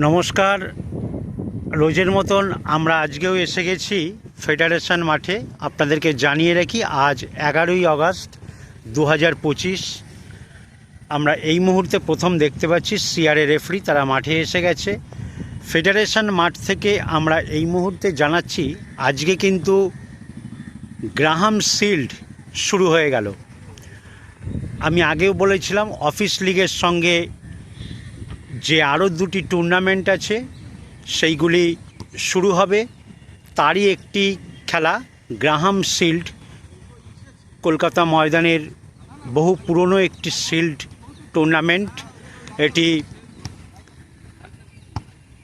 নমস্কার। রোজের মতন আমরা আজকেও এসে গেছি ফেডারেশন মাঠে। আপনাদেরকে জানিয়ে রাখি আজ 11ই আগস্ট 2025। আমরা এই মুহূর্তে প্রথম দেখতে পাচ্ছি সিআরএ রেফারি তারা মাঠে এসে গেছে। ফেডারেশন মাঠ থেকে আমরা এই মুহূর্তে জানাচ্ছি আজকে কিন্তু গ্রাহাম শিল্ড শুরু হয়ে গেল। আমি আগেও বলেছিলাম অফিস লিগের সঙ্গে যে আরও দুটি টুর্নামেন্ট আছে সেইগুলি শুরু হবে, তারই একটি খেলা গ্রাহাম শিল্ড। কলকাতা ময়দানের বহু পুরনো একটি শিল্ড টুর্নামেন্ট। এটি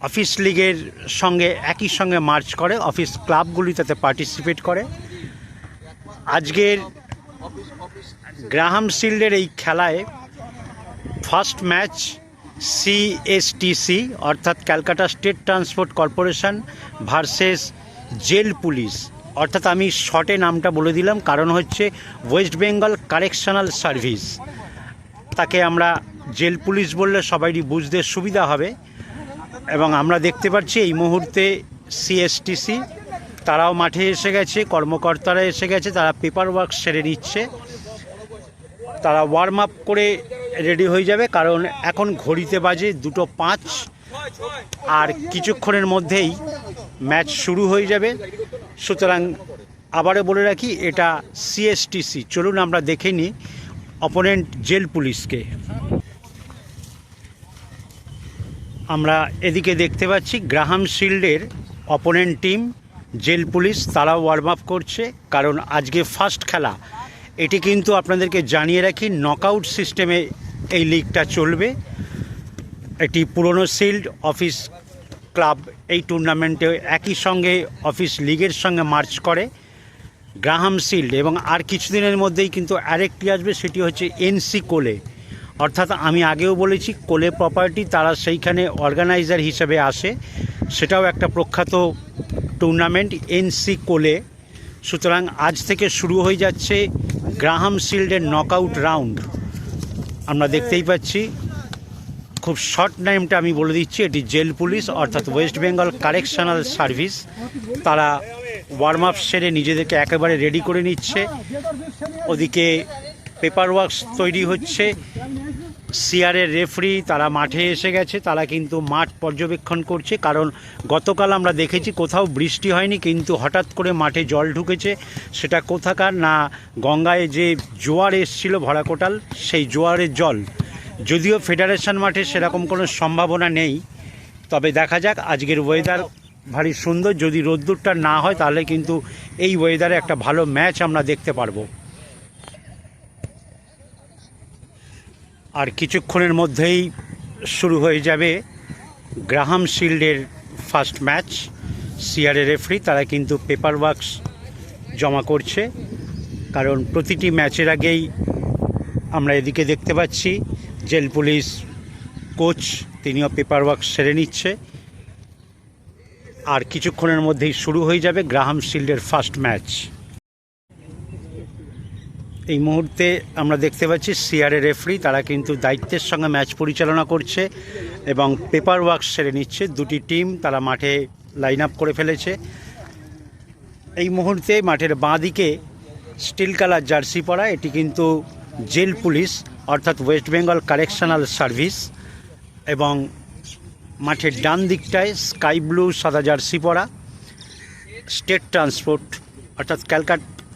অফিস লিগের সঙ্গে একই সঙ্গে মার্চ করে, অফিস ক্লাবগুলি তাতে পার্টিসিপেট করে। আজকের গ্রাহাম শিল্ডের এই খেলায় ফার্স্ট ম্যাচ সিএসটিসি অর্থাৎ Calcutta state transport corporation versus jail police, অর্থাৎ আমি শর্টে নামটা বলে দিলাম কারণ হচ্ছে ওয়েস্ট বেঙ্গল কারেকশনাল সার্ভিস। তাকে আমরা জেল পুলিশ বললে সবারই বুঝতে সুবিধা হবে। এবং আমরা দেখতে পাচ্ছি এই মুহূর্তে সিএসটিসি তারাও মাঠে এসে গেছে, কর্মকর্তারা এসে গেছে, তারা পেপার ওয়ার্ক সেরে নিচ্ছে। তারা ওয়ার্ম আপ করে রেডি হয়ে যাবে কারণ এখন ঘড়িতে বাজে 2:05 আর কিছুক্ষণের মধ্যেই ম্যাচ শুরু হয়ে যাবে। সুতরাং আবারও বলে রাখি এটা সিএসটিসি। চলুন আমরা দেখে নিই অপোনেন্ট জেল পুলিশকে। আমরা এদিকে দেখতে পাচ্ছি গ্রাহাম শিল্ডের অপোনেন্ট টিম জেল পুলিশ, তারাও ওয়ার্ম আপ করছে কারণ আজকে ফার্স্ট খেলা। এটি কিন্তু আপনাদেরকে জানিয়ে রাখি নকআউট সিস্টেমে এই লিগটা চলবে। এটি পুরনো শিল্ড অফিস ক্লাব এই টুর্নামেন্টে একই সঙ্গে অফিস লিগের সঙ্গে মার্চ করে গ্রাহাম শিল্ড। এবং আর কিছুদিনের মধ্যেই কিন্তু আরেকটি আসবে, সেটি হচ্ছে এনসি কোলে। অর্থাৎ আমি আগেও বলেছি কোলে প্রপার্টি তারা সেইখানে অর্গানাইজার হিসেবে আসে, সেটাও একটা প্রখ্যাত টুর্নামেন্ট এনসি কোলে। সুতরাং আজ থেকে শুরু হয়ে যাচ্ছে গ্রাহাম শিল্ডের নকআউট রাউন্ড। আমরা দেখতেই পাচ্ছি, খুব শর্ট নেমটা আমি বলে দিচ্ছি, এটি জেল পুলিশ অর্থাৎ ওয়েস্ট বেঙ্গল কারেকশনাল সার্ভিস। তারা ওয়ার্ম আপ সেরে নিজেদেরকে একেবারে রেডি করে নিচ্ছে। ওদিকে পেপার ওয়ার্কস তৈরি হচ্ছে। সিআরএ রেফারি তারা মাঠে এসে গেছে, তারা কিন্তু মাঠ পর্যবেক্ষণ করছে কারণ গতকাল আমরা দেখেছি কোথাও বৃষ্টি হয়নি কিন্তু হঠাৎ করে মাঠে জল ঢুকেছে। সেটা কোথাকার না, গঙ্গায় যে জোয়ার এসছিল ভরাকোটাল, সেই জোয়ারের জল। যদিও ফেডারেশন মাঠে সেরকম কোনো সম্ভাবনা নেই, তবে দেখা যাক। আজকের ওয়েদার ভারী সুন্দর, যদি রোদ্দুরটা না হয় তাহলে কিন্তু এই ওয়েদারে একটা ভালো ম্যাচ আমরা দেখতে পারবো। আর কিছুক্ষণের মধ্যেই শুরু হয়ে যাবে গ্রাহাম শিল্ডের ফার্স্ট ম্যাচ। সিআরএ রেফারি তারা কিন্তু পেপার ওয়ার্কস জমা করছে কারণ প্রতিটি ম্যাচের আগেই আমরা এদিকে দেখতে পাচ্ছি জেল পুলিশ কোচ তিনিও পেপার ওয়ার্কস সেরে নিচ্ছে। আর কিছুক্ষণের মধ্যেই শুরু হয়ে যাবে গ্রাহাম শিল্ডের ফার্স্ট ম্যাচ। এই মুহূর্তে আমরা দেখতে পাচ্ছি সিআরএ রেফারি তারা কিন্তু দায়িত্বের সঙ্গে ম্যাচ পরিচালনা করছে এবং পেপার ওয়ার্কস সেরে নিচ্ছে। দুটি টিম তারা মাঠে লাইন আপ করে ফেলেছে। এই মুহূর্তে মাঠের বাঁ দিকে স্টিল কালার জার্সি পরা, এটি কিন্তু জেল পুলিশ অর্থাৎ ওয়েস্ট বেঙ্গল কারেকশনাল সার্ভিস। এবং মাঠের ডান দিকটায় স্কাই ব্লু সাদা জার্সি পরা স্টেট ট্রান্সপোর্ট অর্থাৎ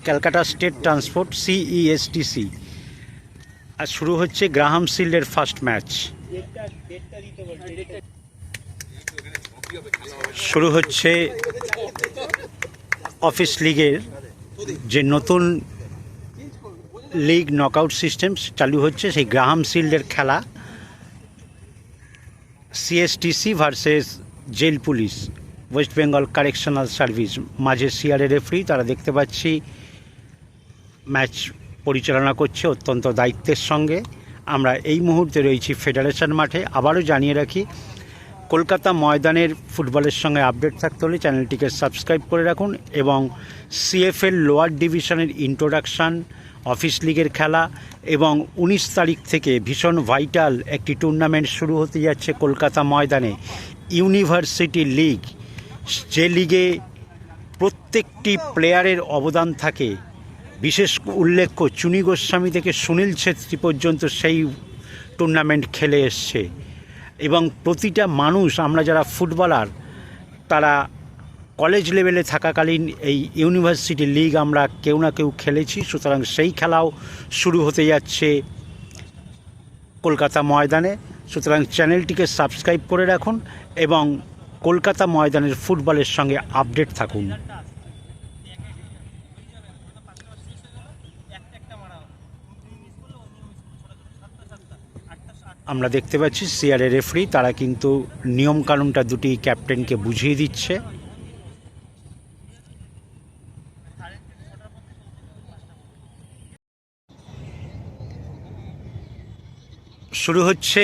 ক্যালকাটা স্টেট ট্রান্সপোর্ট সিইএসটিসি। আর শুরু হচ্ছে গ্রাহাম শিল্ডের ফার্স্ট ম্যাচ। শুরু হচ্ছে অফিস লিগের যে নতুন লিগ নকআউট সিস্টেম চালু হচ্ছে, সেই গ্রাহাম শিল্ডের খেলা CSTC versus jail police West Bengal correctional service. মাঝে সিআরএ রেফারি তারা দেখতে পাচ্ছি ম্যাচ পরিচালনা করছে অত্যন্ত দায়িত্বের সঙ্গে। আমরা এই মুহূর্তে রয়েছি ফেডারেশন মাঠে। আবারও জানিয়ে রাখি কলকাতা ময়দানের ফুটবলের সঙ্গে আপডেট থাকতে হলে চ্যানেলটিকে সাবস্ক্রাইব করে রাখুন। এবং সিএফএল লোয়ার ডিভিশনের ইন্ট্রোডাকশান, অফিস লিগের খেলা এবং 19 তারিখ থেকে ভীষণ ভাইটাল একটি টুর্নামেন্ট শুরু হতে যাচ্ছে কলকাতা ময়দানে। ইউনিভার্সিটি লিগ, যে লিগে প্রত্যেকটি প্লেয়ারের অবদান থাকে, বিশেষ উল্লেখ্য চুনি গোস্বামী থেকে সুনীল ছেত্রী পর্যন্ত সেই টুর্নামেন্ট খেলে এসছে এবং প্রতিটা মানুষ, আমরা যারা ফুটবলার তারা কলেজ লেভেলে থাকাকালীন এই ইউনিভার্সিটি লিগ আমরা কেউ না কেউ খেলেছি। সুতরাং সেই খেলাও শুরু হতে যাচ্ছে কলকাতা ময়দানে। সুতরাং চ্যানেলটিকে সাবস্ক্রাইব করে রাখুন এবং কলকাতা ময়দানের ফুটবলের সঙ্গে আপডেট থাকুন। আমরা দেখতে পাচ্ছি সিআরএ রেফারি তারা কিন্তু নিয়মকানুনটা দুটি ক্যাপ্টেনকে বুঝিয়ে দিচ্ছে। শুরু হচ্ছে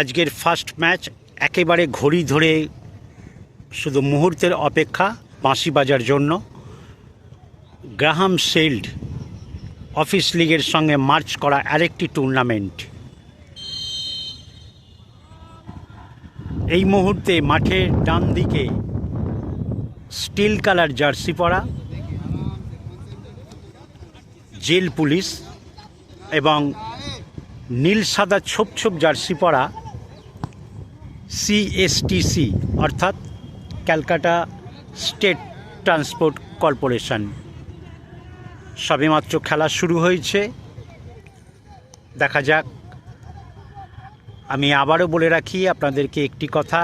আজকের ফার্স্ট ম্যাচ। একেবারে ঘড়ি ধরে শুধু মুহূর্তের অপেক্ষা বাঁশি বাজার জন্য। গ্রাহাম শিল্ড অফিস লিগের সঙ্গে মার্চ করা আরেকটি টুর্নামেন্ট। এই মুহূর্তে মাঠের ডান দিকে স্টিল কালার জার্সি পরা জেল পুলিশ এবং নীল সাদা ছোপ ছোপ জার্সি পরা সিএসটিসি অর্থাৎ ক্যালকাটা স্টেট ট্রান্সপোর্ট কর্পোরেশন। সবেমাত্র খেলা শুরু হয়েছে, দেখা যাক। আমি আবারও বলে রাখি আপনাদেরকে একটি কথা,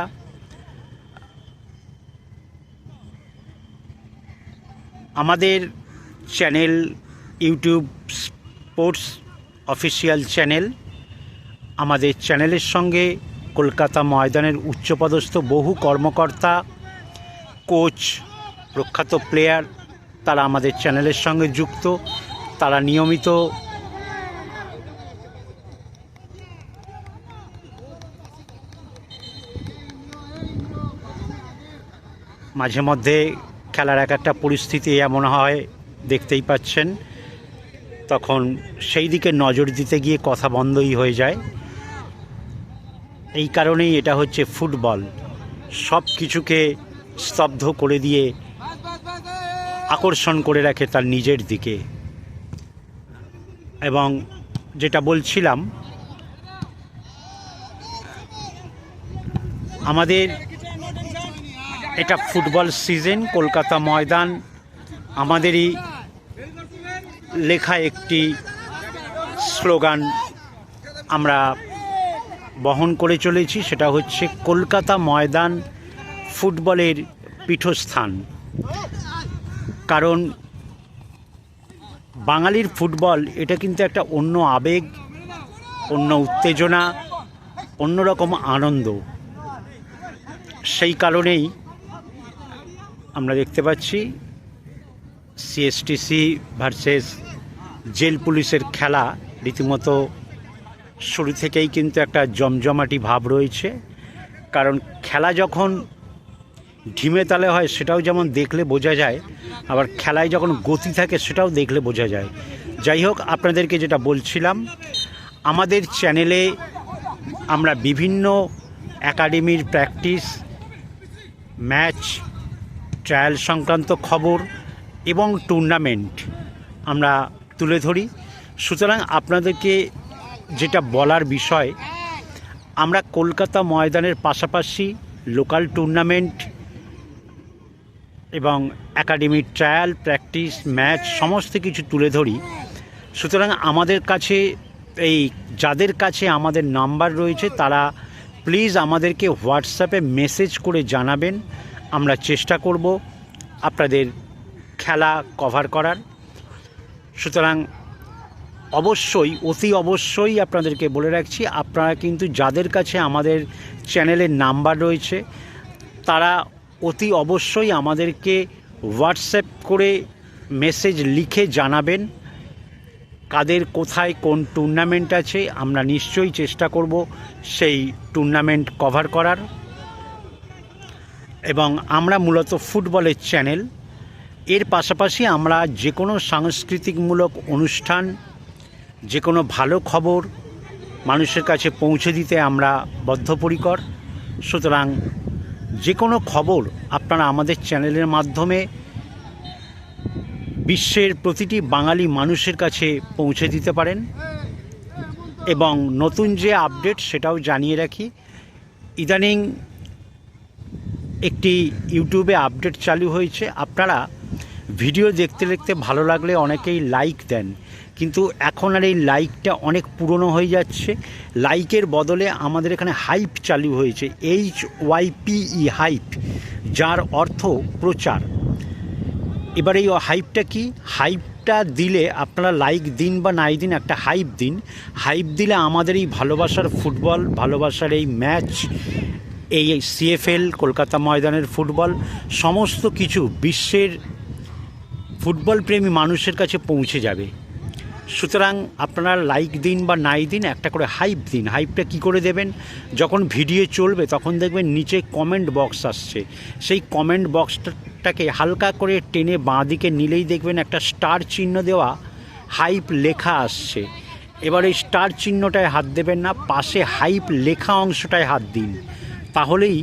আমাদের channel YouTube sports official channel, আমাদের চ্যানেলের সঙ্গে কলকাতা ময়দানের উচ্চপদস্থ বহু কর্মকর্তা, কোচ, প্রখ্যাত প্লেয়ার তারা আমাদের চ্যানেলের সঙ্গে যুক্ত। তারা নিয়মিত মাঝে মধ্যে খেলার এক একটা পরিস্থিতি এমন হয়, দেখতেই পাচ্ছেন, তখন সেই দিকে নজর দিতে গিয়ে কথা বন্ধই হয়ে যায়। এই কারণেই এটা হচ্ছে ফুটবল, সব কিছুকে স্তব্ধ করে দিয়ে আকর্ষণ করে রাখে তার নিজের দিকে। এবং যেটা বলছিলাম, আমাদের এটা ফুটবল সিজন, কলকাতা ময়দান আমাদেরই লেখা একটি স্লোগান আমরা বহন করে চলেছি, সেটা হচ্ছে কলকাতা ময়দান ফুটবলের পীঠস্থান। কারণ বাঙালির ফুটবল এটা কিন্তু একটা অন্য আবেগ, অন্য উত্তেজনা, অন্যরকম আনন্দ। সেই কারণেই আমরা দেখতে পাচ্ছি সিএসটিসি ভার্সেস জেল পুলিশের খেলা রীতিমতো শুরু থেকেই কিন্তু একটা জমজমাটি ভাব রয়েছে। কারণ খেলা যখন ঢিমে তালে হয় সেটাও যেমন দেখলে বোঝা যায়, আবার খেলায় যখন গতি থাকে সেটাও দেখলে বোঝা যায়। যাই হোক, আপনাদেরকে যেটা বলছিলাম, আমাদের চ্যানেলে আমরা বিভিন্ন একাডেমির প্র্যাকটিস, ম্যাচ, ট্রায়াল সংক্রান্ত খবর এবং টুর্নামেন্ট আমরা তুলে ধরি। সুতরাং আপনাদেরকে যেটা বলার বিষয়, আমরা কলকাতা ময়দানের পাশাপাশি লোকাল টুর্নামেন্ট এবং একাডেমির ট্রায়াল, প্র্যাকটিস, ম্যাচ সমস্ত কিছু তুলে ধরি। সুতরাং আমাদের কাছে যাদের কাছে আমাদের নাম্বার রয়েছে তারা প্লিজ আমাদেরকে হোয়াটসঅ্যাপে মেসেজ করে জানাবেন। আমরা চেষ্টা করব আপনাদের খেলা কভার করার। সুতরাং অবশ্যই, অতি অবশ্যই আপনাদেরকে বলে রাখছি, আপনারা কিন্তু যাদের কাছে আমাদের চ্যানেলের নাম্বার রয়েছে তারা অতি অবশ্যই আমাদেরকে হোয়াটসঅ্যাপ করে মেসেজ লিখে জানাবেন কাদের কোথায় কোন টুর্নামেন্ট আছে। আমরা নিশ্চয়ই চেষ্টা করব সেই টুর্নামেন্ট কভার করার। এবং আমরা মূলত ফুটবলের চ্যানেল, এর পাশাপাশি আমরা যে কোনো সাংস্কৃতিকমূলক অনুষ্ঠান, যে কোনো ভালো খবর মানুষের কাছে পৌঁছে দিতে আমরা বদ্ধপরিকর। সুতরাং যে কোনো খবর আপনারা আমাদের চ্যানেলের মাধ্যমে বিশ্বের প্রতিটি বাঙালি মানুষের কাছে পৌঁছে দিতে পারেন। এবং নতুন যে আপডেট সেটাও জানিয়ে রাখি, ইদানিং একটি ইউটিউবে আপডেট চালু হয়েছে। আপনারা ভিডিও দেখতে দেখতে ভালো লাগলে অনেকেই লাইক দেন, কিন্তু এখন আর এই লাইকটা অনেক পুরনো হয়ে যাচ্ছে। লাইকের বদলে আমাদের এখানে হাইপ চালু হয়েছে, HYPE হাইপ, যার অর্থ প্রচার। এবার এই হাইপটা কি? হাইপটা দিলে আপনারা লাইক দিন বা নাই দিন, একটা হাইপ দিন। হাইপ দিলে আমাদের এই ভালোবাসার ফুটবল, ভালোবাসার এই ম্যাচ, এই CFL কলকাতা ময়দানের ফুটবল, সমস্ত কিছু বিশ্বের ফুটবল প্রেমী মানুষের কাছে পৌঁছে যাবে। সুতরাং আপনারা লাইক দিন বা নাই দিন, একটা করে হাইপ দিন। হাইপটা কি করে দেবেন? যখন ভিডিও চলবে তখন দেখবেন নিচে কমেন্ট বক্স আসছে, সেই কমেন্ট বক্সটাকে হালকা করে টেনে বাঁ দিকে নিলেই দেখবেন একটা স্টার চিহ্ন দেওয়া হাইপ লেখা আসছে। এবার এই স্টার চিহ্নটায় হাত দেবেন না, পাশে হাইপ লেখা অংশটায় হাত দিন, তাহলেই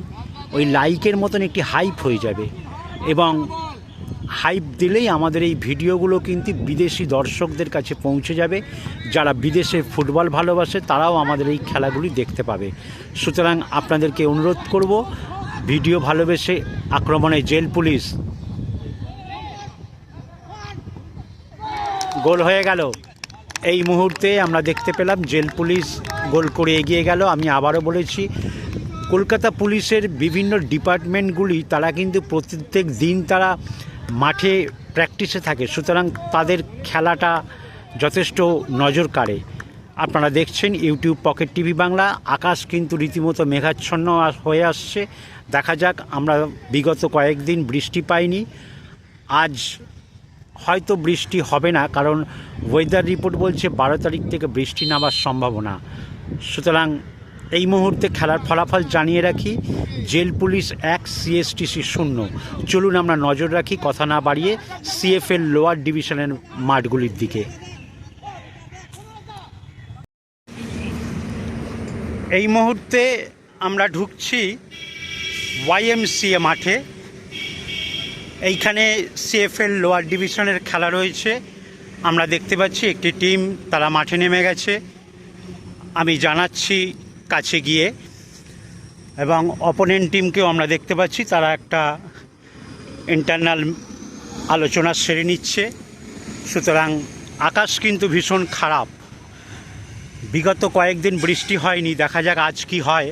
ওই লাইকের মতন একটি হাইপ হয়ে যাবে। এবং হাইপ দিলেই আমাদের এই ভিডিওগুলো কিন্তু বিদেশি দর্শকদের কাছে পৌঁছে যাবে। যারা বিদেশে ফুটবল ভালোবাসে তারাও আমাদের এই খেলাগুলি দেখতে পাবে। সুতরাং আপনাদেরকে অনুরোধ করব, ভিডিও ভালোবেসে আক্রমণে জেল পুলিশ। গোল হয়ে গেল। এই মুহূর্তে আমরা দেখতে পেলাম জেল পুলিশ গোল করে এগিয়ে গেল। আমি আবারও বলেছি, কলকাতা পুলিশের বিভিন্ন ডিপার্টমেন্টগুলি তারা কিন্তু প্রত্যেক দিন তারা মাঠে প্র্যাকটিসে থাকে, সুতরাং তাদের খেলাটা যথেষ্ট নজর কাড়ে। আপনারা দেখছেন ইউটিউব পকেট টিভি বাংলা। আকাশ কিন্তু রীতিমতো মেঘাচ্ছন্ন হয়ে আসছে। দেখা যাক, আমরা বিগত কয়েকদিন বৃষ্টি পাইনি, আজ হয়তো বৃষ্টি হবে না, কারণ ওয়েদার রিপোর্ট বলছে 12 তারিখ থেকে বৃষ্টি নামার সম্ভাবনা। সুতরাং এই মুহূর্তে খেলার ফলাফল জানিয়ে রাখি, জেল পুলিশ 1, CSTC 0। চলুন আমরা নজর রাখি, কথা না বাড়িয়ে, CFL লোয়ার ডিভিশনের মাঠগুলির দিকে। এই মুহূর্তে আমরা ঢুকছি YMCA মাঠে। এইখানে CFL লোয়ার ডিভিশনের খেলা রয়েছে। আমরা দেখতে পাচ্ছি একটি টিম তারা মাঠে নেমে গেছে, আমি জানাচ্ছি কাছে গিয়ে। এবং অপোনেন্ট টিমকেও আমরা দেখতে পাচ্ছি, তারা একটা ইন্টারনাল আলোচনা সেরে নিচ্ছে। সুতরাং আকাশ কিন্তু ভীষণ খারাপ, বিগত কয়েকদিন বৃষ্টি হয়নি, দেখা যাক আজ কি হয়।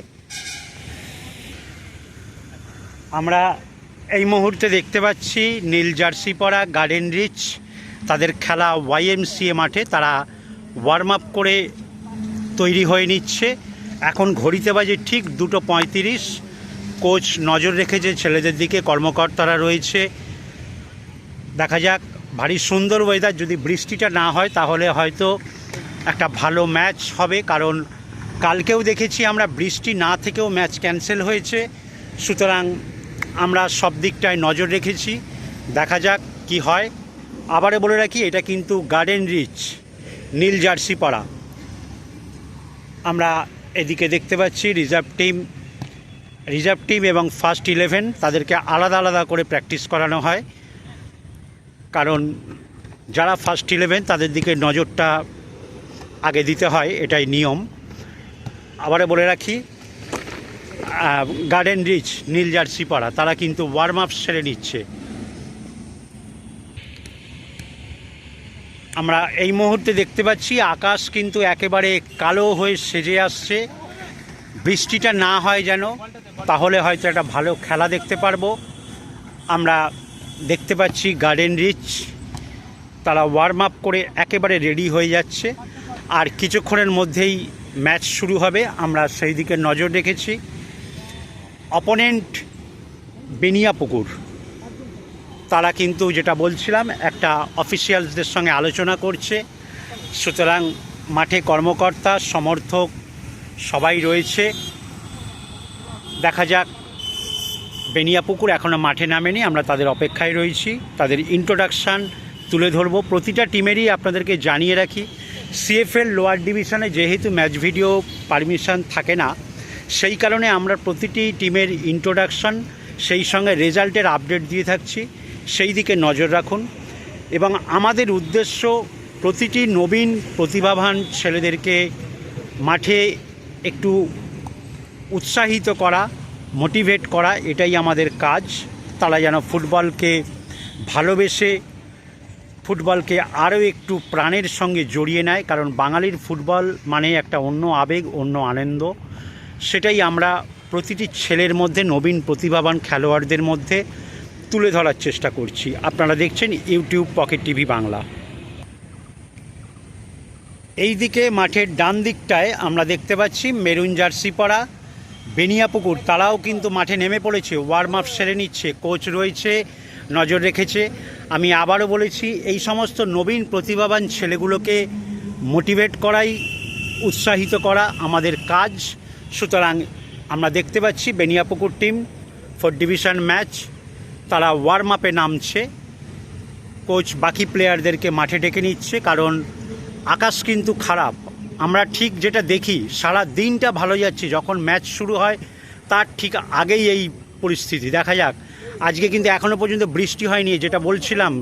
আমরা এই মুহূর্তে দেখতে পাচ্ছি নীল জার্সি পরা গার্ডেন রিচ, তাদের খেলা YMCA মাঠে, তারা ওয়ার্ম আপ করে তৈরি হয়ে নিচ্ছে। এখন ঘড়িতে বাজে ঠিক 2:35। কোচ নজর রেখেছে ছেলেদের দিকে, কর্মকর্তারা রয়েছে। দেখা যাক, ভারী সুন্দর ওয়েদার। যদি বৃষ্টিটা না হয় তাহলে হয়তো একটা ভালো ম্যাচ হবে, কারণ কালকেও দেখেছি আমরা বৃষ্টি না থেকেও ম্যাচ ক্যান্সেল হয়েছে। সুতরাং আমরা সব দিকটায় নজর রেখেছি, দেখা যাক কি হয়। আবারও বলে রাখি, এটা কিন্তু গার্ডেন রিচ, নীল জার্সি পরা। আমরা এদিকে দেখতে পাচ্ছি রিজার্ভ টিম এবং ফার্স্ট 11, তাদেরকে আলাদা আলাদা করে প্র্যাকটিস করানো হয়, কারণ যারা ফার্স্ট 11 তাদের দিকে নজরটা আগে দিতে হয়, এটাই নিয়ম। আবারও বলে রাখি, গার্ডেন রিচ নীল জার্সি পরা, তারা কিন্তু ওয়ার্ম আপ সেরে নিচ্ছে। আমরা এই মুহূর্তে দেখতে পাচ্ছি আকাশ কিন্তু একেবারে কালো হয়ে সেজে আসছে। বৃষ্টিটা না হয় যেন, তাহলে হয়তো একটা ভালো খেলা দেখতে পারবো। আমরা দেখতে পাচ্ছি গার্ডেন রিচ তারা ওয়ার্ম আপ করে একেবারে রেডি হয়ে যাচ্ছে, আর কিছুক্ষণের মধ্যেই ম্যাচ শুরু হবে, আমরা সেই দিকে নজর রেখেছি। অপোনেন্ট বেনিয়াপুকুর, তারা কিন্তু যেটা বলছিলাম একটা অফিসিয়ালসদের সঙ্গে আলোচনা করছে। সুতরাং মাঠে কর্মকর্তা সমর্থক সবাই রয়েছে। দেখা যাক, বেনিয়াপুকুর এখনও মাঠে নামেনি, আমরা তাদের অপেক্ষায় রয়েছি, তাদের ইন্ট্রোডাকশান তুলে ধরব। প্রতিটা টিমেরই আপনাদেরকে জানিয়ে রাখি, CFL লোয়ার ডিভিশনে যেহেতু ম্যাচ ভিডিও পারমিশন থাকে না, সেই কারণে আমরা প্রতিটি টিমের ইন্ট্রোডাকশন সেই সঙ্গে রেজাল্টের আপডেট দিয়ে থাকছি, সেই দিকে নজর রাখুন। এবং আমাদের উদ্দেশ্য প্রতিটি নবীন প্রতিভাবান ছেলেদেরকে মাঠে একটু উৎসাহিত করা, মোটিভেট করা, এটাই আমাদের কাজ। তারা যেন ফুটবলকে ভালোবেসে ফুটবলকে আরও একটু প্রাণের সঙ্গে জড়িয়ে নেয়, কারণ বাঙালির ফুটবল মানে একটা অন্য আবেগ, অন্য আনন্দ। সেটাই আমরা প্রতিটি ছেলের মধ্যে, নবীন প্রতিভাবান খেলোয়াড়দের মধ্যে তুলে ধরার চেষ্টা করছি। আপনারা দেখছেন ইউটিউব পকেট টিভি বাংলা। এই দিকে মাঠের ডান দিকটায় আমরা দেখতে পাচ্ছি মেরুন জার্সি পরা বেনিয়াপুকুর, তারাও কিন্তু মাঠে নেমে পড়েছে, ওয়ার্ম আপ সেরে নিচ্ছে, কোচ রয়েছে, নজর রেখেছে। আমি আবারও বলেছি, এই সমস্ত নবীন প্রতিভাবান ছেলেগুলোকে মোটিভেট করাই, উৎসাহিত করা আমাদের কাজ। সুতরাং আমরা দেখতে পাচ্ছি বেনিয়াপুকুর টিম 4 ডিভিশন ম্যাচ, তারা ওয়ার্ম আপে নামছে। কোচ বাকি প্লেয়ারদেরকে মাঠে ডেকে নিচ্ছে, কারণ আকাশ কিন্তু খারাপ। আমরা ঠিক যেটা দেখি, সারা দিনটা ভালো যাচ্ছে, যখন ম্যাচ শুরু হয় তার ঠিক আগেই এই পরিস্থিতি। দেখা যাক, আজকে কিন্তু এখনও পর্যন্ত বৃষ্টি হয়নি, যেটা বলছিলাম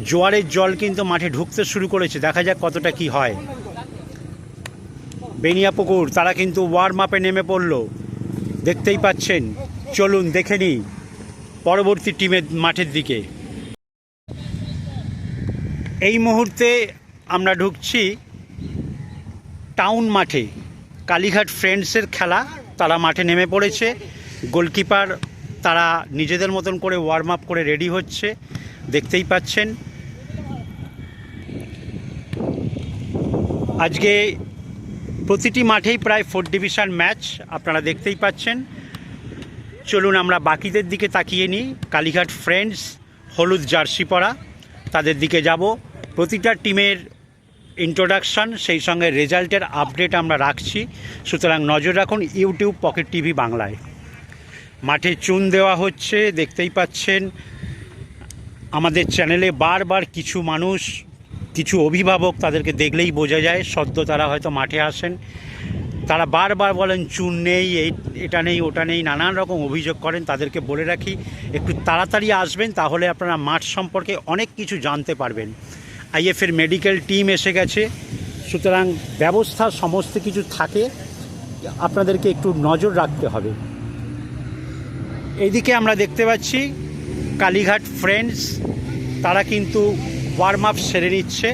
জোয়ারের জল কিন্তু মাঠে ঢুকতে শুরু করেছে। দেখা যাক কতটা কি হয়। বেনিয়াপুকুর তারা কিন্তু ওয়ার্ম আপে নেমে পড়ল, দেখতেই পাচ্ছেন। চলুন দেখে নিই পরবর্তী টিমের মাঠের দিকে। এই মুহূর্তে আমরা ঢুকছি টাউন মাঠে, কালীঘাট ফ্রেন্ডসের খেলা, তারা মাঠে নেমে পড়েছে। গোলকিপার তারা নিজেদের মতন করে ওয়ার্ম আপ করে রেডি হচ্ছে, দেখতেই পাচ্ছেন। আজকে প্রতিটি মাঠেই প্রায় 4 ডিভিশন ম্যাচ, আপনারা দেখতেই পাচ্ছেন। চলুন আমরা বাকিদের দিকে তাকিয়ে নিই। কালীঘাট ফ্রেন্ডস হলুদ জার্সি পরা, তাদের দিকে যাব। প্রতিটা টিমের ইন্ট্রোডাকশান সেই সঙ্গে রেজাল্টের আপডেট আমরা রাখছি, সুতরাং নজর রাখুন ইউটিউব পকেট টিভি বাংলায়। মাঠে চুন দেওয়া হচ্ছে, দেখতেই পাচ্ছেন। আমাদের চ্যানেলে বারবার কিছু মানুষ, কিছু অভিভাবক, তাদেরকে দেখলেই বোঝা যায় সদ্য তারা হয়তো মাঠে আসেন, তারা বারবার বলেন চুন নেই, এটা নেই, ওটা নেই, নানান রকম অভিযোগ করেন। তাদেরকে বলে রাখি, একটু তাড়াতাড়ি আসবেন, তাহলে আপনারা মাঠ সম্পর্কে অনেক কিছু জানতে পারবেন। আইএফের মেডিকেল টিম এসে গেছে, সুতরাং ব্যবস্থা সমস্ত কিছু থাকে, আপনাদেরকে একটু নজর রাখতে হবে। এইদিকে আমরা দেখতে পাচ্ছি কালীঘাট ফ্রেন্ডস, তারা কিন্তু ওয়ার্ম আপ সেরে নিচ্ছে।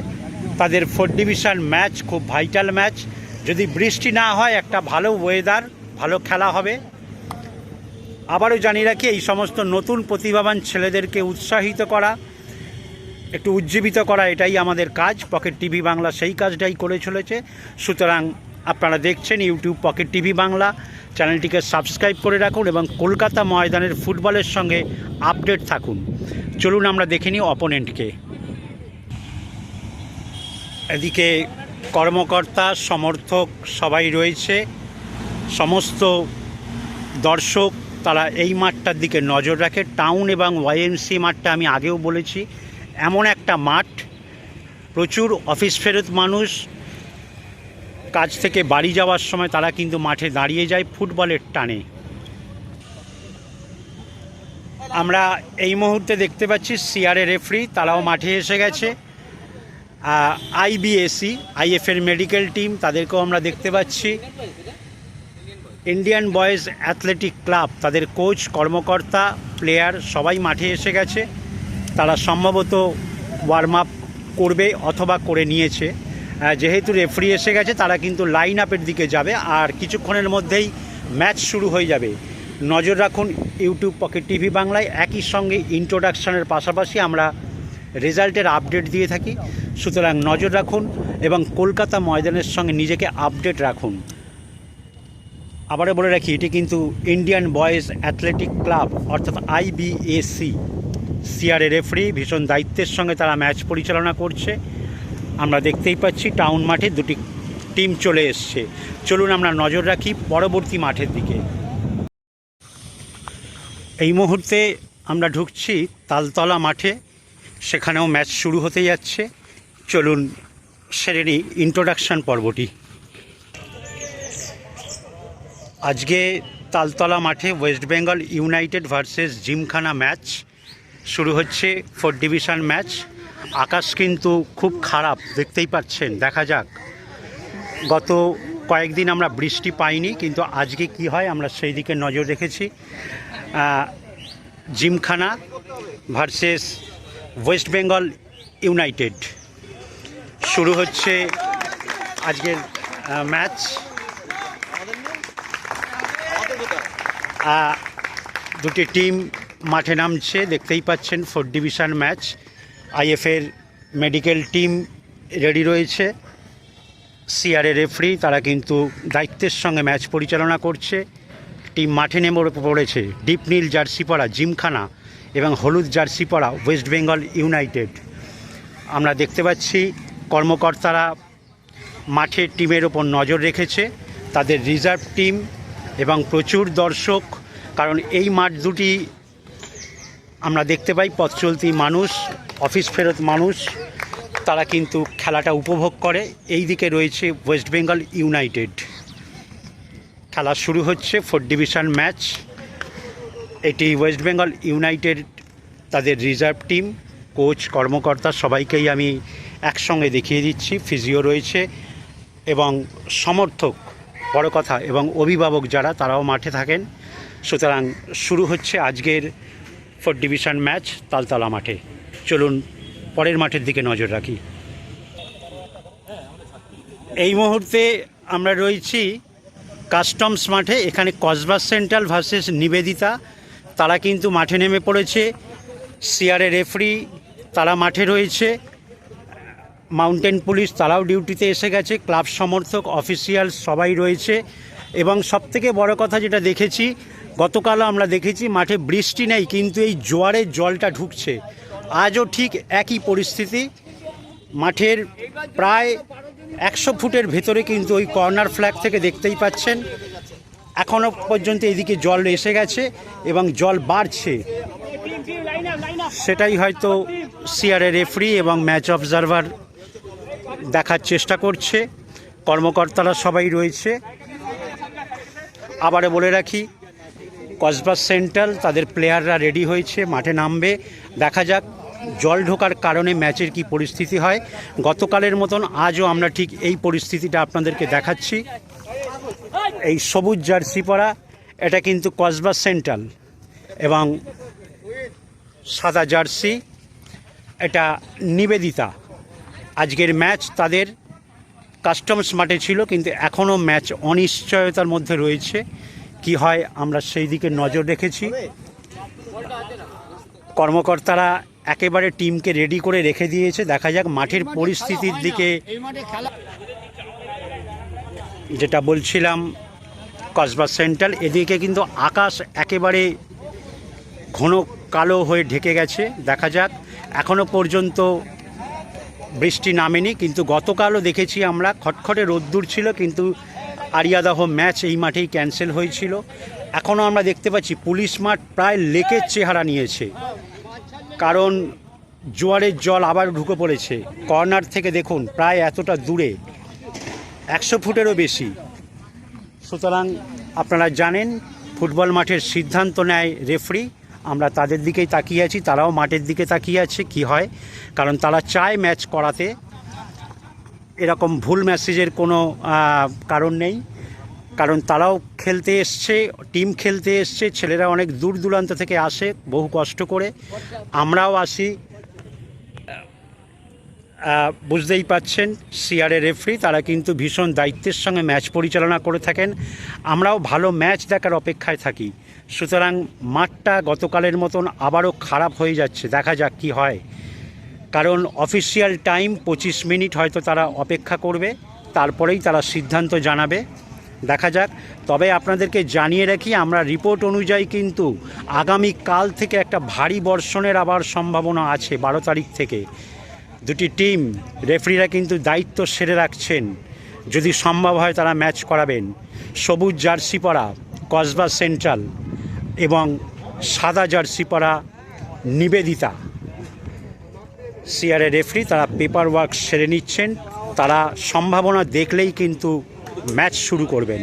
তাদের 4 ডিভিশন ম্যাচ খুব ভাইটাল ম্যাচ। যদি বৃষ্টি না হয়, একটা ভালো ওয়েদার, ভালো খেলা হবে। আবারও জানিয়ে রাখি, এই সমস্ত নতুন প্রতিভাবান ছেলেদেরকে উৎসাহিত করা, একটু উজ্জীবিত করা, এটাই আমাদের কাজ। পকেট টিভি বাংলা সেই কাজটাই করে চলেছে। সুতরাং আপনারা দেখছেন ইউটিউব পকেট টিভি বাংলা, চ্যানেলটিকে সাবস্ক্রাইব করে রাখুন এবং কলকাতা ময়দানের ফুটবলের সঙ্গে আপডেট থাকুন। চলুন আমরা দেখে নিই অপোনেন্টকে। এদিকে কর্মকর্তা, সমর্থক সবাই রয়েছে, সমস্ত দর্শক তারা এই মাঠটার দিকে নজর রাখে। টাউন এবং ওয়াইএমসি মাঠটা আমি আগেও বলেছি, এমন একটা মাঠ, প্রচুর অফিস ফেরত মানুষ কাজ থেকে বাড়ি যাওয়ার সময় তারা কিন্তু মাঠে দাঁড়িয়ে যায় ফুটবলের টানে। আমরা এই মুহূর্তে দেখতে পাচ্ছি সিআরএ রেফারি, তারাও মাঠে এসে গেছে। আইবিএসি, আইএফের মেডিকেল টিম, তাদেরকেও আমরা দেখতে পাচ্ছি। ইন্ডিয়ান বয়েজ অ্যাথলেটিক ক্লাব, তাদের কোচ, কর্মকর্তা, প্লেয়ার সবাই মাঠে এসে গেছে। তারা সম্ভবত ওয়ার্ম আপ করবে অথবা করে নিয়েছে। যেহেতু রেফারি এসে গেছে, তারা কিন্তু লাইন আপের দিকে যাবে, আর কিছুক্ষণের মধ্যেই ম্যাচ শুরু হয়ে যাবে। নজর রাখুন ইউটিউব পকেট টিভি বাংলায়। একই সঙ্গে ইন্ট্রোডাকশানের পাশাপাশি আমরা রেজাল্টের আপডেট দিয়ে থাকি, সুতরাং নজর রাখুন এবং কলকাতা ময়দানের সঙ্গে নিজেকে আপডেট রাখুন। আবারও বলে রাখি, এটি কিন্তু ইন্ডিয়ান বয়েজ অ্যাথলেটিক ক্লাব অর্থাৎ আইবিএসি। সিআরএ রেফারি ভীষণ দায়িত্বের সঙ্গে তারা ম্যাচ পরিচালনা করছে। আমরা দেখতেই পাচ্ছি টাউন মাঠে দুটি টিম চলে এসছে। চলুন আমরা নজর রাখি পরবর্তী মাঠের দিকে। এই মুহূর্তে আমরা ঢুকছি তালতলা মাঠে, সেখানেও ম্যাচ শুরু হতে যাচ্ছে। চলুন সেরে নিই ইন্ট্রোডাকশান পর্বটি। আজকে তালতলা মাঠে West Bengal United versus Gymkhana match শুরু হচ্ছে, 4 ডিভিশন ম্যাচ। আকাশ কিন্তু খুব খারাপ, দেখতেই পাচ্ছেন। দেখা যাক, গত কয়েকদিন আমরা বৃষ্টি পাইনি, কিন্তু আজকে কি হয় আমরা সেই দিকে নজর রেখেছি। Gymkhana versus West Bengal United শুরু হচ্ছে আজকের ম্যাচ। দুটি টিম মাঠে নামছে, দেখতেই পাচ্ছেন। 4 ডিভিশন ম্যাচ। আইএফের মেডিকেল টিম রেডি রয়েছে। সিআরএ রেফারি তারা কিন্তু দায়িত্বের সঙ্গে ম্যাচ পরিচালনা করছে। টিম মাঠে নেমে পড়েছে। ডিপ নীল জার্সি পরা জিমখানা এবং হলুদ জার্সি পরা ওয়েস্ট বেঙ্গল ইউনাইটেড। আমরা দেখতে পাচ্ছি কর্মকর্তারা মাঠের টিমের ওপর নজর রেখেছে, তাদের রিজার্ভ টিম এবং প্রচুর দর্শক। কারণ এই মাঠ দুটি আমরা দেখতে পাই পথ চলতি মানুষ, অফিস ফেরত মানুষ, তারা কিন্তু খেলাটা উপভোগ করে। এই দিকে রয়েছে ওয়েস্ট বেঙ্গল ইউনাইটেড। খেলা শুরু হচ্ছে, 4 ডিভিশন ম্যাচ। এটি ওয়েস্ট বেঙ্গল ইউনাইটেড তাদের রিজার্ভ টিম, কোচ, কর্মকর্তা সবাইকেই আমি একসঙ্গে দেখিয়ে দিচ্ছি। ফিজিও রয়েছে এবং সমর্থক, বড় কথা, এবং অভিভাবক যারা, তারাও মাঠে থাকেন। সুতরাং শুরু হচ্ছে আজকের 4 ডিভিশন ম্যাচ তালতলা মাঠে। চলুন পরের মাঠের দিকে নজর রাখি। এই মুহূর্তে আমরা রয়েছি কাস্টমস মাঠে। এখানে কসবা সেন্ট্রাল ভার্সেস নিবেদিতা, তারা কিন্তু মাঠে নেমে পড়েছে। সিআরএ রেফারি তারা মাঠে রয়েছে। মাউন্টেন পুলিশ তারাও ডিউটিতে এসে গেছে। ক্লাব সমর্থক, অফিসিয়াল সবাই রয়েছে। এবং সবথেকে বড় কথা যেটা দেখেছি, গতকালও আমরা দেখেছি মাঠে বৃষ্টি নেই, কিন্তু এই জোয়ারের জলটা ঢুকছে। আজও ঠিক একই পরিস্থিতি। মাঠের প্রায় 100 ফুটের ভেতরে কিন্তু ওই কর্নার ফ্ল্যাগ থেকে দেখতেই পাচ্ছেন এখনও পর্যন্ত এদিকে জল এসে গেছে এবং জল বাড়ছে। সেটাই হয়তো সিআরএ রেফারি এবং ম্যাচ অবজারভার দেখার চেষ্টা করছে। কর্মকর্তারা সবাই রয়েছে। আবারও বলে রাখি, কসবা সেন্ট্রাল তাদের প্লেয়াররা রেডি হয়েছে, মাঠে নামবে। দেখা যাক জল ঢোকার কারণে ম্যাচের কি পরিস্থিতি হয়। গতকালের মতন আজও আমরা ঠিক এই পরিস্থিতিটা আপনাদেরকে দেখাচ্ছি। এই সবুজ জার্সি পরা এটা কিন্তু কসবা সেন্ট্রাল, এবং সাদা জার্সি এটা নিবেদিতা। আজকের ম্যাচ তাদের কাস্টমস মাঠে ছিল, কিন্তু এখনও ম্যাচ অনিশ্চয়তার মধ্যে রয়েছে। কি হয় আমরা সেই দিকে নজর রেখেছি। কর্মকর্তারা একেবারে টিমকে রেডি করে রেখে দিয়েছে। দেখা যাক মাঠের পরিস্থিতির দিকে। যেটা বলছিলাম, কসবা সেন্ট্রাল, এদিকে কিন্তু আকাশ একেবারে ঘন কালো হয়ে ঢেকে গেছে। দেখা যাক, এখনও পর্যন্ত বৃষ্টি নামেনি, কিন্তু গতকালও দেখেছি আমরা খটখটে রোদ্দুর ছিল, কিন্তু আরিয়াদাহ ম্যাচ এই মাঠেই ক্যান্সেল হয়েছিল। এখনও আমরা দেখতে পাচ্ছি পুলিশ মাঠ প্রায় লেকের চেহারা নিয়েছে, কারণ জোয়ারের জল আবার ঢুকে পড়েছে। কর্নার থেকে দেখুন প্রায় এতটা দূরে, 100 ফুটেরও বেশি। সুতরাং আপনারা জানেন ফুটবল মাঠের সিদ্ধান্ত নেয় রেফারি, আমরা তাদের দিকেই তাকিয়ে আছি, তারাও মাঠের দিকে তাকিয়ে আছে কি হয়। কারণ তারা চায় ম্যাচ করাতে, এরকম ভুল মেসেজের কোনো কারণ নেই। কারণ তারাও খেলতে এসছে, টিম খেলতে এসছে, ছেলেরা অনেক দূর দূরান্ত থেকে আসে বহু কষ্ট করে। আমরাও আসি, বুঝতেই পাচ্ছেন। সিআরএ রেফারি তারা কিন্তু ভীষণ দায়িত্বের সঙ্গে ম্যাচ পরিচালনা করে থাকেন। আমরাও ভালো ম্যাচ দেখার অপেক্ষায় থাকি। সুতরাং মাঠটা গতকালের মতন আবারও খারাপ হয়ে যাচ্ছে। দেখা যাক কি হয়। কারণ অফিসিয়াল টাইম 25 মিনিট হয়তো তারা অপেক্ষা করবে, তারপরেই তারা সিদ্ধান্ত জানাবে। দেখা যাক। তবে আপনাদেরকে জানিয়ে রাখি, আমরা রিপোর্ট অনুযায়ী কিন্তু আগামীকাল থেকে একটা ভারী বর্ষণের আবার সম্ভাবনা আছে। 12 তারিখ থেকে দুটি টিম রেফারিরা কিন্তু দায়িত্ব সেরে রাখছেন, যদি সম্ভব হয় তারা ম্যাচ করাবেন। সবুজ জার্সি পরা কসবা সেন্ট্রাল এবং সাদা জার্সি পরা নিবেদিতা। সিআরএ রেফারি তারা পেপার ওয়ার্ক সেরে নিচ্ছেন। তারা সম্ভাবনা দেখলেই কিন্তু ম্যাচ শুরু করবেন।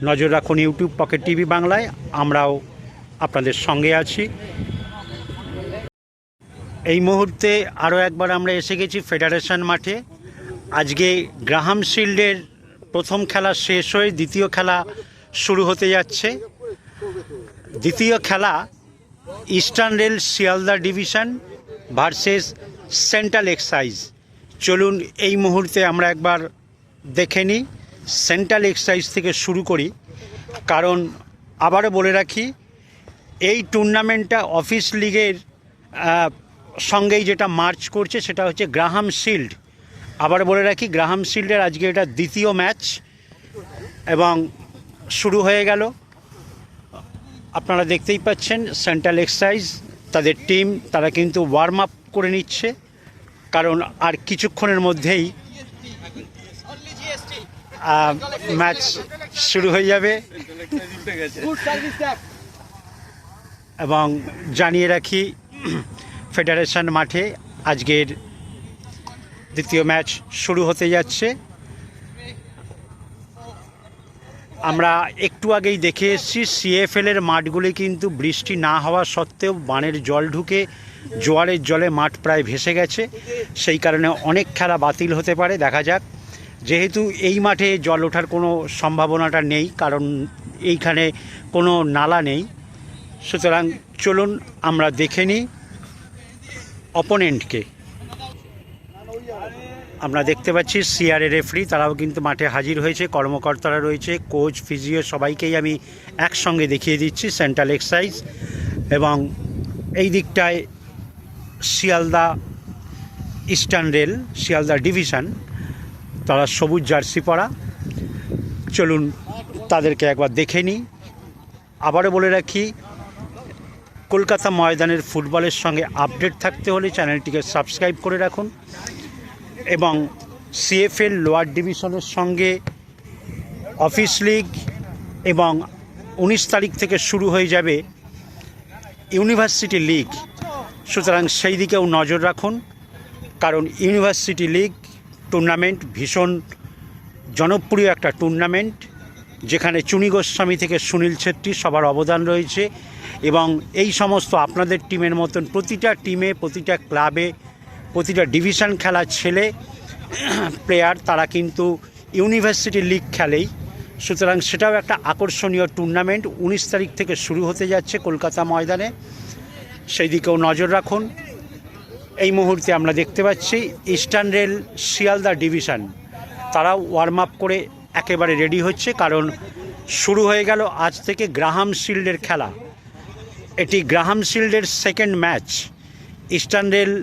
নজর রাখুন ইউটিউব পকেট টিভি বাংলায়, আমরাও আপনাদের সঙ্গে আছি। এই মুহূর্তে আরও একবার আমরা এসে গেছি ফেডারেশন মাঠে। আজকে গ্রাহাম শিল্ডের প্রথম খেলা শেষ হয়ে দ্বিতীয় খেলা শুরু হতে যাচ্ছে। দ্বিতীয় খেলা eastern Rail Sealdah division versus Central Excise. চলুন এই মুহূর্তে আমরা একবার দেখে নিই, সেন্ট্রাল এক্সাইজ থেকে শুরু করি। কারণ আবারও বলে রাখি, এই টুর্নামেন্টটা অফিস লিগের সঙ্গেই যেটা মার্চ করছে সেটা হচ্ছে গ্রাহাম শিল্ড। আবার বলে রাখি, গ্রাহাম শিল্ডের আজকে এটা দ্বিতীয় ম্যাচ এবং শুরু হয়ে গেল। আপনারা দেখতেই পাচ্ছেন সেন্ট্রাল এক্সাইজ তাদের টিম, তারা কিন্তু ওয়ার্ম আপ করে নিচ্ছে, কারণ আর কিছুক্ষণের মধ্যেই ম্যাচ শুরু হয়ে যাবে। এবং জানিয়ে রাখি, ফেডারেশন মাঠে আজকের দ্বিতীয় ম্যাচ শুরু হতে যাচ্ছে। আমরা একটু আগেই দেখে এসেছি সিএফএলের মাঠগুলি কিন্তু বৃষ্টি না হওয়া সত্ত্বেও বানের জল ঢুকে জোয়ারের জলে মাঠ প্রায় ভেসে গেছে। সেই কারণে অনেক খেলা বাতিল হতে পারে। দেখা যাক, যেহেতু এই মাঠে জল ওঠার কোনো সম্ভাবনাটা নেই, কারণ এইখানে কোনো নালা নেই। সুতরাং চলুন আমরা দেখে নিই অপোনেন্টকে। আমরা দেখতে পাচ্ছি সিআরএ রেফারি, তারাও কিন্তু মাঠে হাজির হয়েছে, কর্মকর্তারা রয়েছে, কোচ, ফিজিও সবাইকেই আমি একসঙ্গে দেখিয়ে দিচ্ছি। সেন্ট্রাল এক্সাইজ এবং এই দিকটায় Sealdah eastern Rail Sealdah division, তারা সবুজ জার্সি পরা। চলুন তাদেরকে একবার দেখে নিই। আবারও বলে রাখি, কলকাতা ময়দানের ফুটবলের সঙ্গে আপডেট থাকতে হলে চ্যানেলটিকে সাবস্ক্রাইব করে রাখুন। এবং সিএফএল লোয়ার ডিভিশনের সঙ্গে অফিস লিগ এবং 19 তারিখ থেকে শুরু হয়ে যাবে ইউনিভার্সিটি লিগ। সুতরাং সেই দিকেও নজর রাখুন, কারণ ইউনিভার্সিটি লিগ টুর্নামেন্ট ভীষণ জনপ্রিয় একটা টুর্নামেন্ট, যেখানে চুনি গোস্বামী থেকে সুনীল ছেত্রী সবার অবদান রয়েছে। এবং এই সমস্ত আপনাদের টিমের মতন প্রতিটা টিমে, প্রতিটা ক্লাবে, প্রতিটা ডিভিশন খেলা ছেলে প্লেয়ার, তারা কিন্তু ইউনিভার্সিটি লিগ খেলেই। সুতরাং সেটাও একটা আকর্ষণীয় টুর্নামেন্ট 19 তারিখ থেকে শুরু হতে যাচ্ছে কলকাতা ময়দানে, সেই দিকেও নজর রাখুন। এই মুহূর্তে আমরা দেখতে পাচ্ছি ইস্টার্ন রেল শিয়ালদা ডিভিশন, তারাও ওয়ার্ম আপ করে একেবারে রেডি হচ্ছে, কারণ শুরু হয়ে গেল আজ থেকে গ্রাহাম শিল্ডের খেলা। এটি গ্রাহাম শিল্ডের second match, Eastern Rail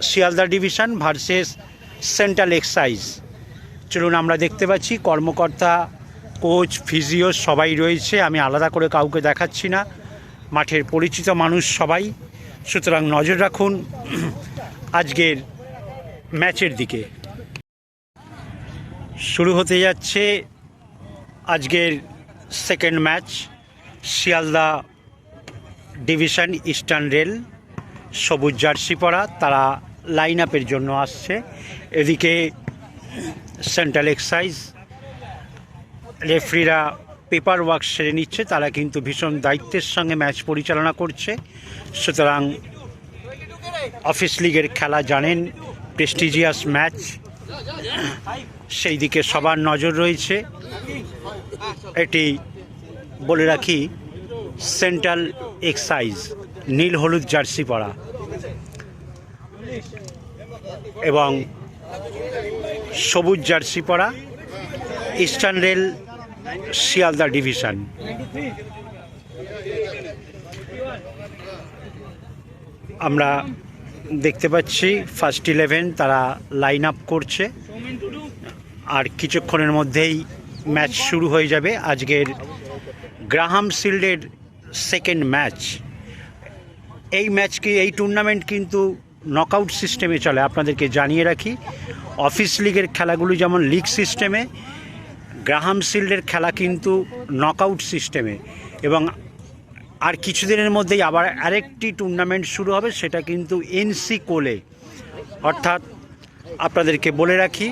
Sealdah division versus Central Excise. চলুন আমরা দেখতে পাচ্ছি কর্মকর্তা, কোচ, ফিজিও সবাই রয়েছে, আমি আলাদা করে কাউকে দেখাচ্ছি না, মাঠের পরিচিত মানুষ সবাই। সুতরাং নজর রাখুন আজকের ম্যাচের দিকে। শুরু হতে যাচ্ছে আজকের second match, Sealdah division eastern rail সবুজ জার্সি পরা, তারা লাইন আপের জন্য আসছে। এদিকে সেন্ট্রাল এক্সাইজ রেফারিরা পেপার ওয়ার্ক সেরে নিচ্ছে, তারা কিন্তু ভীষণ দায়িত্বের সঙ্গে ম্যাচ পরিচালনা করছে। সুতরাং অফিস লিগের খেলা জানেন, প্রেস্টিজিয়াস ম্যাচ, সেই দিকে সবার নজর রয়েছে। এটি বলে রাখি সেন্ট্রাল এক্সাইজ নীল হলুদ জার্সি পরা এবং সবুজ জার্সি পরা ইস্টার্ন রেল শিয়ালদা ডিভিশন। আমরা দেখতে পাচ্ছি ফার্স্ট 11 তারা লাইন আপ করছে, আর কিছুক্ষণের মধ্যেই ম্যাচ শুরু হয়ে যাবে। আজকের গ্রাহাম শিল্ডের সেকেন্ড ম্যাচ। এই ম্যাচকে, এই টুর্নামেন্ট কিন্তু নকআউট সিস্টেমে চলে, আপনাদেরকে জানিয়ে রাখি। অফিস লিগের খেলাগুলি যেমন লিগ সিস্টেমে, গ্রাহাম শিল্ডের খেলা কিন্তু নকআউট সিস্টেমে। এবং আর কিছুদিনের মধ্যেই আবার আরেকটি টুর্নামেন্ট শুরু হবে, সেটা কিন্তু এনসি কোলে। অর্থাৎ আপনাদেরকে বলে রাখি,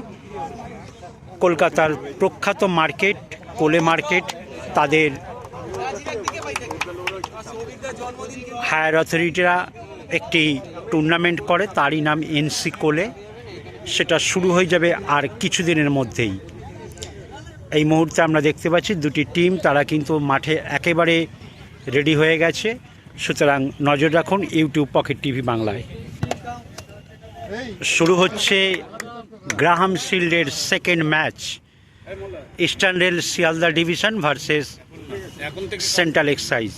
কলকাতার প্রখ্যাত মার্কেট কোলে মার্কেট তাদের হায়ার অথরিটিরা একটি টুর্নামেন্ট করে, তারই নাম এনসি কোলে। সেটা শুরু হয়ে যাবে আর কিছুদিনের মধ্যেই। এই মুহূর্তে আমরা দেখতে পাচ্ছি দুটি টিম, তারা কিন্তু মাঠে একেবারে রেডি হয়ে গেছে। সুতরাং নজর রাখুন ইউটিউব পকেট টিভি বাংলায়। শুরু হচ্ছে গ্রাহাম শিল্ডের second match, Eastern Rail Sealdah division versus Central Excise.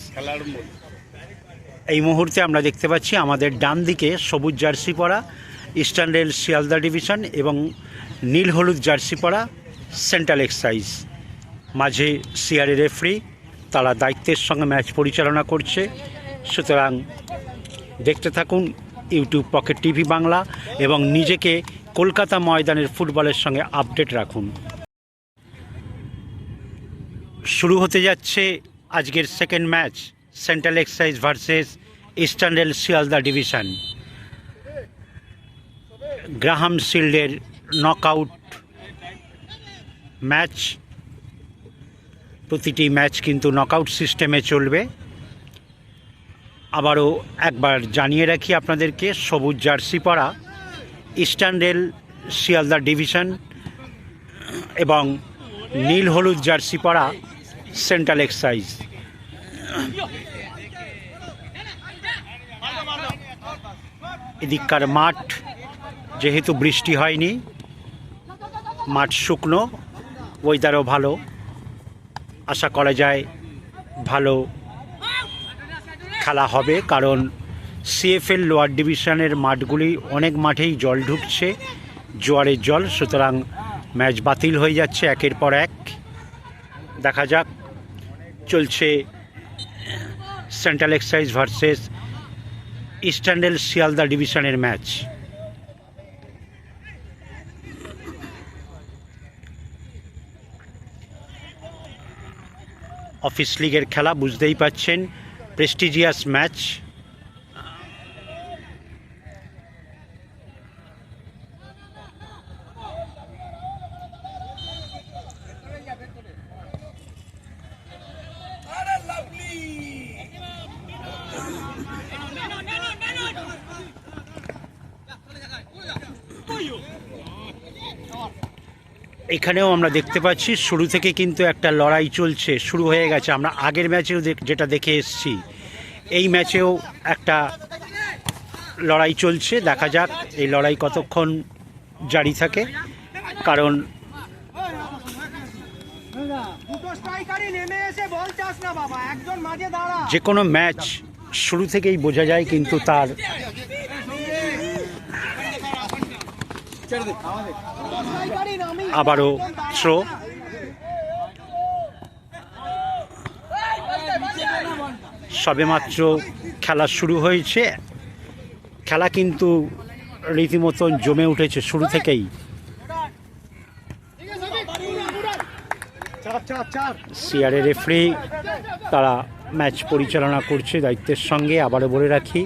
এই মুহূর্তে আমরা দেখতে পাচ্ছি আমাদের ডান দিকে সবুজ জার্সি পরা ইস্টার্ন রেল শিয়ালদা ডিভিশন এবং নীল হলুদ জার্সি পরা সেন্ট্রাল এক্সাইজ। মাঝে সিআরএ রেফারি, তারা দায়িত্বের সঙ্গে ম্যাচ পরিচালনা করছে। সুতরাং দেখতে থাকুন ইউটিউব পকেট টিভি বাংলা এবং নিজেকে কলকাতা ময়দানের ফুটবলের সঙ্গে আপডেট রাখুন। শুরু হতে যাচ্ছে আজকের second match, Central Excise versus Eastern Rail Sealdah division. Graham শিল্ডের নকআউট ম্যাচ, প্রতিটি ম্যাচ কিন্তু নকআউট সিস্টেমে চলবে। আবারও একবার জানিয়ে রাখি আপনাদেরকে, সবুজ জার্সি পরা ইস্টার্ন রেল শিয়ালদা ডিভিশন এবং নীল হলুদ জার্সি পরা সেন্ট্রাল এক্সাইজ। এদিককার মাঠ যেহেতু বৃষ্টি হয়নি, মাঠ শুকনো, ওয়েদারও ভালো, আশা করা যায় ভালো খেলা হবে। কারণ সিএফএল লোয়ার ডিভিশনের মাঠগুলি অনেক মাঠেই জল ঢুকছে, জোয়ারের জল। সুতরাং ম্যাচ বাতিল হয়ে যাচ্ছে একের পর এক। দেখা যাক, চলছে central Excise versus Eastern Rail Sealdah ডিভিশনের ম্যাচ। অফিস লিগের খেলা, বুঝতেই পাচ্ছেন, প্রেস্টিজিয়াস ম্যাচ। এখানেও আমরা দেখতে পাচ্ছি শুরু থেকে কিন্তু একটা লড়াই চলছে, শুরু হয়ে গেছে। আমরা আগের ম্যাচেও যেটা দেখে এসেছি, এই ম্যাচেও একটা লড়াই চলছে। দেখা যাক এই লড়াই কতক্ষণ জারি থাকে, কারণ যে কোনো ম্যাচ শুরু থেকেই বোঝা যায় কিন্তু তার আবারও থ্রো। সবেমাত্র খেলা শুরু হয়েছে, খেলা কিন্তু রীতিমতন জমে উঠেছে শুরু থেকেই। সিআরএ রেফারি তারা ম্যাচ পরিচালনা করছে দায়িত্বের সঙ্গে। আবারও বলে রাখি,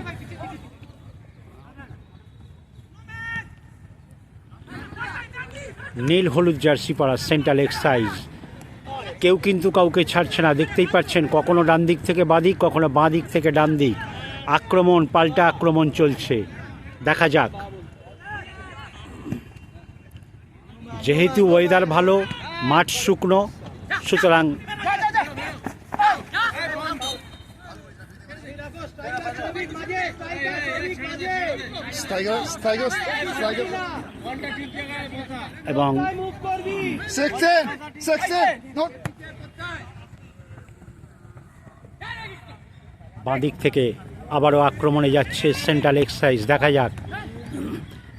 নীল হলুদ জার্সি পরা সেন্ট্রাল এক্সাইজ কেউ কিন্তু কাউকে ছাড়ছে না। দেখতেই পাচ্ছেন, কখনো ডান দিক থেকে বাঁ দিক, কখনো বাঁ দিক থেকে ডান দিক, আক্রমণ পাল্টা আক্রমণ চলছে। দেখা যাক, যেহেতু ওয়েদার ভালো, মাঠ শুকনো, সুতরাং এবং বাঁ দিক থেকে আবারও আক্রমণে যাচ্ছে সেন্ট্রাল এক্সাইজ। দেখা যাক,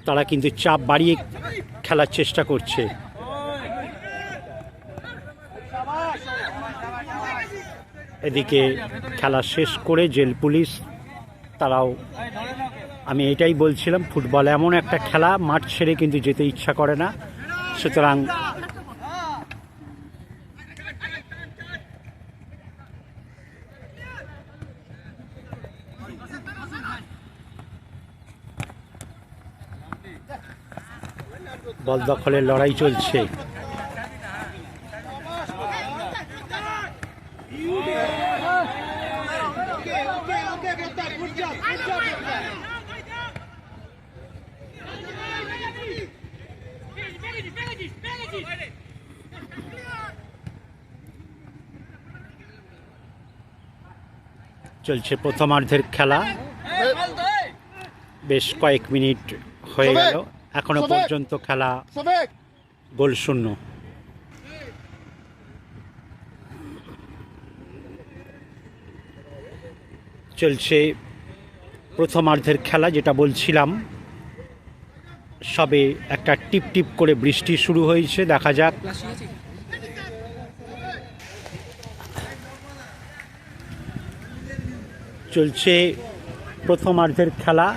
তারা কিন্তু চাপ বাড়িয়ে খেলার চেষ্টা করছে। এদিকে খেলা শেষ করে জেল পুলিশ তারাও, আমি এটাই বলছিলাম, ফুটবল এমন একটা খেলা, মাঠ ছেড়ে কিন্তু যেতে ইচ্ছা করে না। সুতরাং বল দখলের লড়াই চলছে। চলছে প্রথমার্ধের খেলা, বেশ কয়েক মিনিট হয়ে গেল, এখনো পর্যন্ত খেলা গোল শূন্য। চলছে প্রথমার্ধের খেলা, যেটা বলছিলাম, সবে একটা টিপ টিপ করে বৃষ্টি শুরু হয়েছে, দেখা যাক। চলছে প্রথমার্ধের খেলা,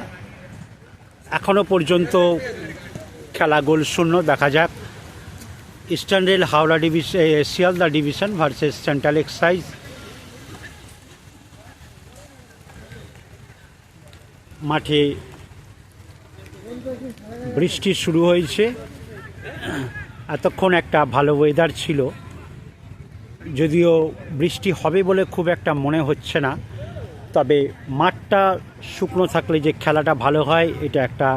এখনো পর্যন্ত খেলা গোল শূন্য, দেখা যাক। Eastern rail Howrah division, Sealdah division versus Central excise. মাঠে বৃষ্টি শুরু হয়েছে, এতক্ষণ একটা ভালো ওয়েদার ছিল, যদিও বৃষ্টি হবে বলে খুব একটা মনে হচ্ছে না, তবে মাঠটা শুকনো থাকলে যে খেলাটা ভালো হয় এটা একটা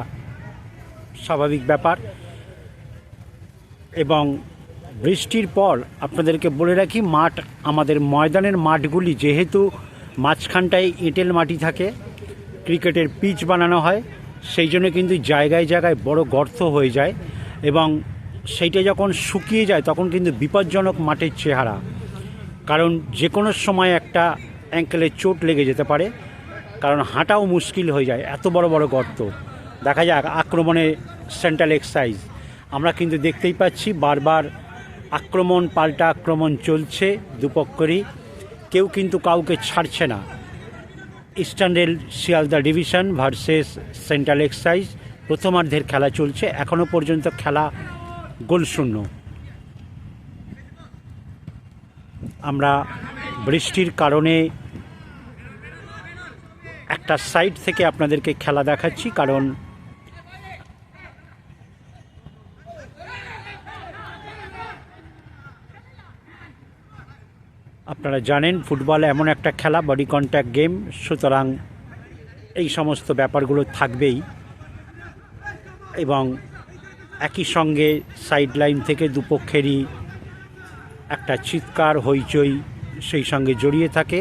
স্বাভাবিক ব্যাপার। এবং বৃষ্টির পর আপনাদেরকে বলে রাখি, মাঠ, আমাদের ময়দানের মাঠগুলি যেহেতু মাঝখানটায় এঁটেল মাটি থাকে, ক্রিকেটের পিচ বানানো হয়, সেই জন্য কিন্তু জায়গায় জায়গায় বড় গর্ত হয়ে যায়, এবং সেইটা যখন শুকিয়ে যায় তখন কিন্তু বিপজ্জনক মাঠের চেহারা, কারণ যে কোনো সময় একটা অ্যাঙ্কেলে চোট লেগে যেতে পারে, কারণ হাঁটাও মুশকিল হয়ে যায়, এত বড় বড় গর্ত। দেখা যাক আক্রমণে সেন্ট্রাল এক্সাইজ, আমরা কিন্তু দেখতেই পাচ্ছি বারবার আক্রমণ পাল্টা আক্রমণ চলছে, দুপক্ষেরই কেউ কিন্তু কাউকে ছাড়ছে না। Eastern Rail Sealdah division versus Central Excise, প্রথমার্ধের খেলা চলছে, এখনও পর্যন্ত খেলা গোল শূন্য। আমরা বৃষ্টির কারণে একটা সাইড থেকে আপনাদেরকে খেলা দেখাচ্ছি, কারণ আপনারা জানেন ফুটবল এমন একটা খেলা, বডি কন্ট্যাক্ট গেম, সুতরাং এই সমস্ত ব্যাপারগুলো থাকবেই। এবং একই সঙ্গে সাইড লাইন থেকে দুপক্ষেরই একটা চিৎকার হইচই সেই সঙ্গে জড়িয়ে থাকে।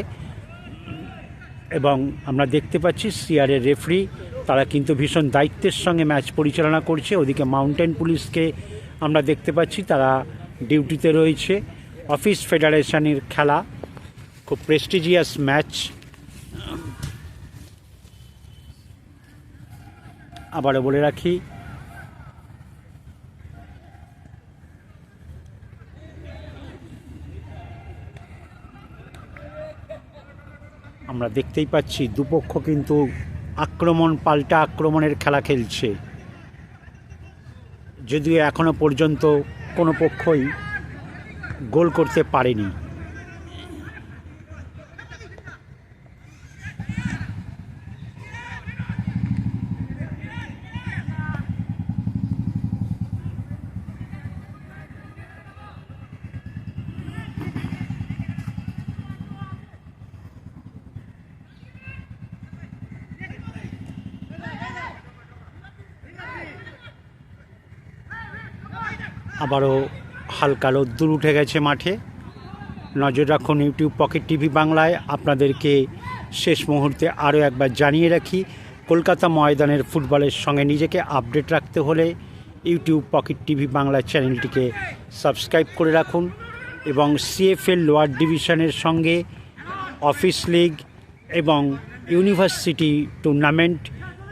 এবং আমরা দেখতে পাচ্ছি সিআরের রেফারি, তারা কিন্তু ভীষণ দায়িত্বের সঙ্গে ম্যাচ পরিচালনা করছে। ওদিকে মাউন্টেন পুলিশকে আমরা দেখতে পাচ্ছি, তারা ডিউটিতে রয়েছে। অফিস ফেডারেশনের খেলা, খুব প্রেস্টিজিয়াস ম্যাচ। আবারও বলে রাখি, আমরা দেখতেই পাচ্ছি দুপক্ষ কিন্তু আক্রমণ পাল্টা আক্রমণের খেলা খেলছে, যদিও এখনো পর্যন্ত কোনো পক্ষই গোল করতে পারেনি। আবারও হালকা রোদ্দুর উঠে গেছে মাঠে। নজর রাখুন ইউটিউব পকেট টিভি বাংলায়। আপনাদেরকে শেষ মুহূর্তে আরও একবার জানিয়ে রাখি, কলকাতা ময়দানের ফুটবলের সঙ্গে নিজেকে আপডেট রাখতে হলে ইউটিউব পকেট টিভি বাংলা চ্যানেলটিকে সাবস্ক্রাইব করে রাখুন, এবং সিএফএল লোয়ার ডিভিশনের সঙ্গে অফিস লিগ এবং ইউনিভার্সিটি টুর্নামেন্ট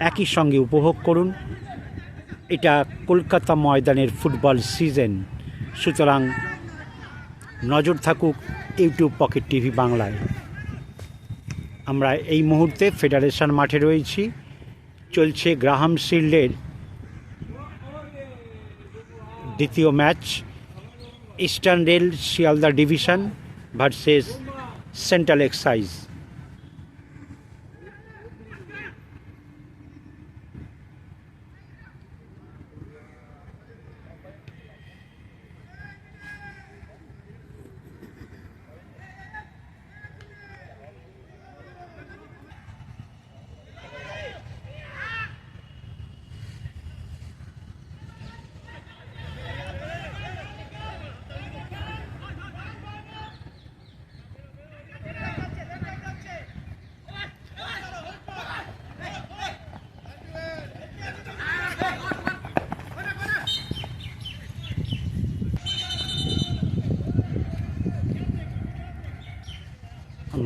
একই সঙ্গে উপভোগ করুন। এটা কলকাতা ময়দানের ফুটবল সিজন, সুতরাং নজর থাকুক ইউটিউব পকেট টিভি বাংলায়। আমরা এই মুহূর্তে ফেডারেশন মাঠে রয়েছি, চলছে গ্রাহাম শিল্ডের দ্বিতীয় match, Eastern Rail Sealdah division versus Central excise.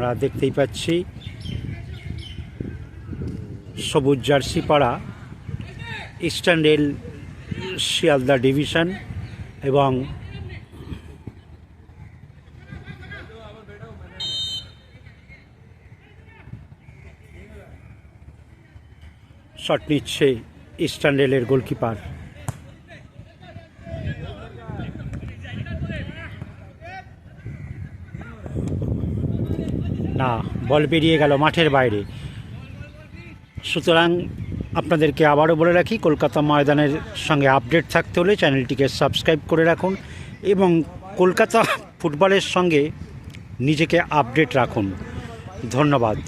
আমরা দেখতেই পাচ্ছি সবুজ জার্সি পাড়া ইস্টার্ন রেল শিয়ালদা ডিভিশন এবং শট নিচ্ছে ইস্টার্ন রেলের গোলকিপার। না, বল পেরিয়ে গেল মাঠের বাইরে। সুতরাং আপনাদেরকে আবারও বলে রাখি, কলকাতা ময়দানের সঙ্গে আপডেট থাকতে হলে চ্যানেলটিকে সাবস্ক্রাইব করে রাখুন এবং কলকাতা ফুটবলের সঙ্গে নিজেকে আপডেট রাখুন। ধন্যবাদ।